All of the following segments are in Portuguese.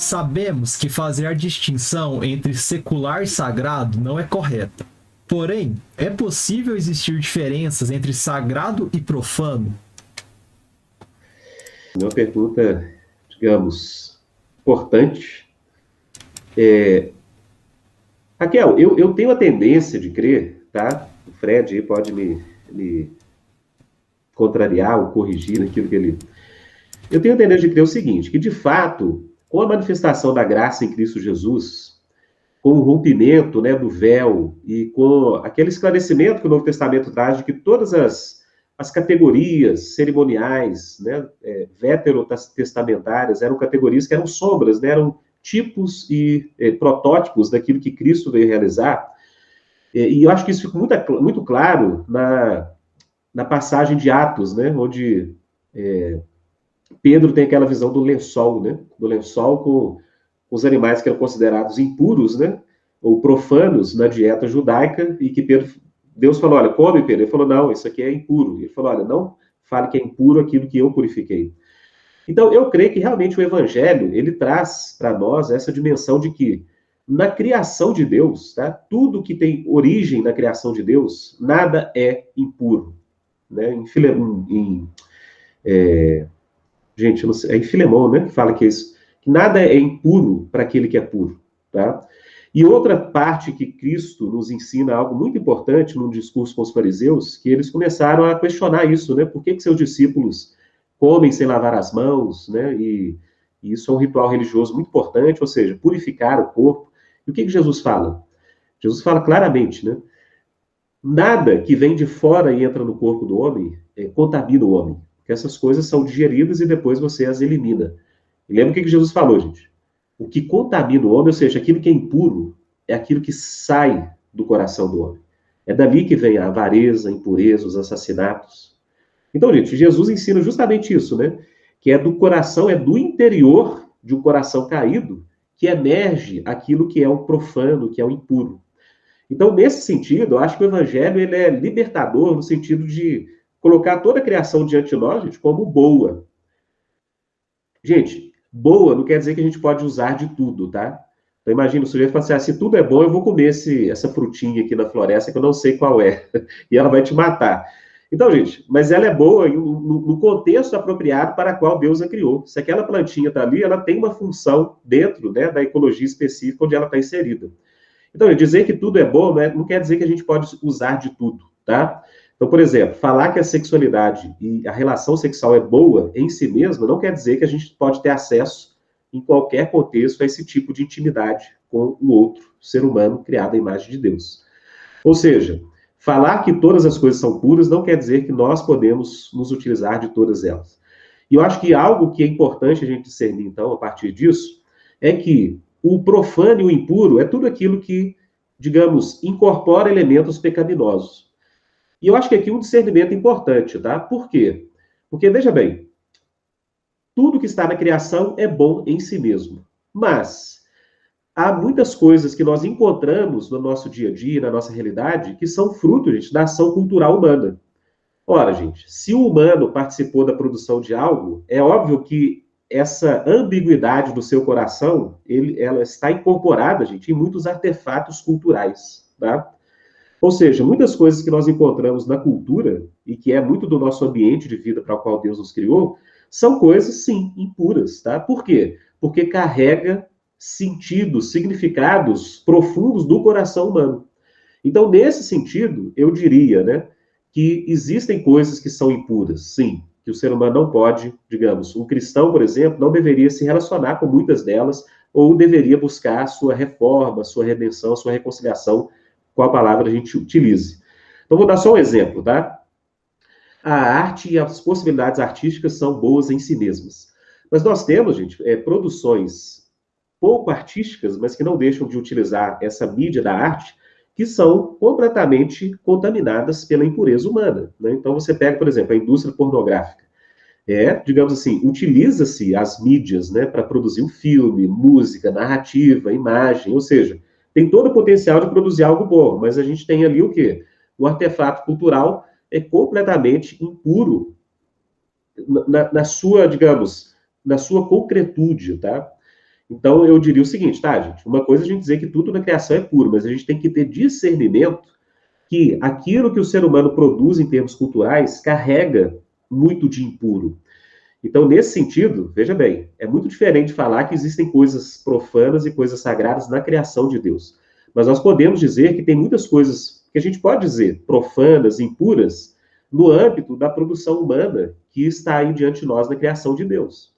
Sabemos que fazer a distinção entre secular e sagrado não é correta. Porém, é possível existir diferenças entre sagrado e profano? É uma pergunta, digamos, importante. Raquel, eu tenho a tendência de crer, tá? O Fred aí pode me contrariar ou corrigir naquilo que ele. Eu tenho a tendência de crer o seguinte: que de fato, com a manifestação da graça em Cristo Jesus, com o rompimento, né, do véu e com aquele esclarecimento que o Novo Testamento traz de que todas as categorias cerimoniais, né, veterotestamentárias, eram categorias que eram sombras, né, eram tipos e protótipos daquilo que Cristo veio realizar. E eu acho que isso ficou muito claro na passagem de Atos, né, onde Pedro tem aquela visão do lençol, né, do lençol com os animais que eram considerados impuros, né, ou profanos na dieta judaica, e que Deus falou, olha, come, Pedro. Ele falou, não, isso aqui é impuro. Ele falou, olha, não fale que é impuro aquilo que eu purifiquei. Então, eu creio que realmente o evangelho, ele traz para nós essa dimensão de que na criação de Deus, tá, tudo que tem origem na criação de Deus, nada é impuro. Né? Gente, não sei, é em Filemão, né, que fala que isso, que nada é impuro para aquele que é puro, tá? E outra parte que Cristo nos ensina algo muito importante num discurso com os fariseus, que eles começaram a questionar isso, né? Por que seus discípulos comem sem lavar as mãos, né? E isso é um ritual religioso muito importante, ou seja, purificar o corpo. E o que Jesus fala? Jesus fala claramente, né? Nada que vem de fora e entra no corpo do homem contamina o homem. Porque essas coisas são digeridas e depois você as elimina. E lembra o que Jesus falou, gente? O que contamina o homem, ou seja, aquilo que é impuro, é aquilo que sai do coração do homem. É dali que vem a avareza, a impureza, os assassinatos. Então, gente, Jesus ensina justamente isso, né? Que é do coração, é do interior de um coração caído que emerge aquilo que é o profano, que é o impuro. Então, nesse sentido, eu acho que o evangelho ele é libertador no sentido de colocar toda a criação diante de nós, gente, como boa. Gente, boa não quer dizer que a gente pode usar de tudo, tá? Então, imagina, o sujeito fala assim, se tudo é bom, eu vou comer essa frutinha aqui na floresta que eu não sei qual é. E ela vai te matar. Então, gente, mas ela é boa no contexto apropriado para o qual Deus a criou. Se aquela plantinha está ali, ela tem uma função dentro, né, da ecologia específica onde ela está inserida. Então, dizer que tudo é bom não quer dizer que a gente pode usar de tudo, tá? Então, por exemplo, falar que a sexualidade e a relação sexual é boa em si mesma não quer dizer que a gente pode ter acesso em qualquer contexto a esse tipo de intimidade com o outro ser humano criado à imagem de Deus. Ou seja, falar que todas as coisas são puras não quer dizer que nós podemos nos utilizar de todas elas. E eu acho que algo que é importante a gente discernir, então, a partir disso, é que o profano e o impuro é tudo aquilo que, digamos, incorpora elementos pecaminosos. E eu acho que aqui um discernimento importante, tá? Por quê? Porque, veja bem, tudo que está na criação é bom em si mesmo. Mas há muitas coisas que nós encontramos no nosso dia a dia, na nossa realidade, que são fruto, gente, da ação cultural humana. Ora, gente, se o humano participou da produção de algo, é óbvio que essa ambiguidade do seu coração, ela está incorporada, gente, em muitos artefatos culturais, tá? Ou seja, muitas coisas que nós encontramos na cultura, e que é muito do nosso ambiente de vida para o qual Deus nos criou, são coisas, sim, impuras, tá? Por quê? Porque carrega sentidos, significados profundos do coração humano. Então, nesse sentido, eu diria, né, que existem coisas que são impuras, sim, que o ser humano não pode, digamos, um cristão, por exemplo, não deveria se relacionar com muitas delas, ou deveria buscar a sua reforma, a sua redenção, a sua reconciliação, qual palavra a gente utilize. Então, vou dar só um exemplo, tá? A arte e as possibilidades artísticas são boas em si mesmas. Mas nós temos, gente, produções pouco artísticas, mas que não deixam de utilizar essa mídia da arte, que são completamente contaminadas pela impureza humana. Né? Então, você pega, por exemplo, a indústria pornográfica. Digamos assim, utiliza-se as mídias, né, para produzir um filme, música, narrativa, imagem, ou seja, tem todo o potencial de produzir algo bom, mas a gente tem ali o quê? O artefato cultural é completamente impuro na sua, digamos, na sua concretude, tá? Então, eu diria o seguinte, tá, gente? Uma coisa é a gente dizer que tudo na criação é puro, mas a gente tem que ter discernimento que aquilo que o ser humano produz em termos culturais carrega muito de impuro. Então, nesse sentido, veja bem, é muito diferente falar que existem coisas profanas e coisas sagradas na criação de Deus. Mas nós podemos dizer que tem muitas coisas que a gente pode dizer profanas, impuras, no âmbito da produção humana que está aí diante de nós na criação de Deus.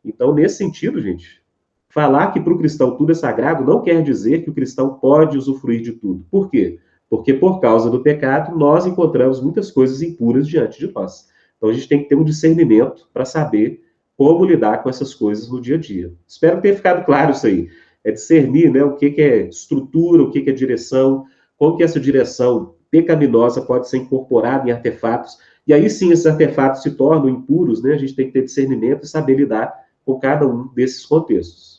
Então, nesse sentido, gente, falar que para o cristão tudo é sagrado não quer dizer que o cristão pode usufruir de tudo. Por quê? Porque por causa do pecado, nós encontramos muitas coisas impuras diante de nós. Então a gente tem que ter um discernimento para saber como lidar com essas coisas no dia a dia. Espero que tenha ficado claro isso aí. É discernir, né, o que é estrutura, o que é direção, como que essa direção pecaminosa pode ser incorporada em artefatos, e aí sim esses artefatos se tornam impuros, né? A gente tem que ter discernimento e saber lidar com cada um desses contextos.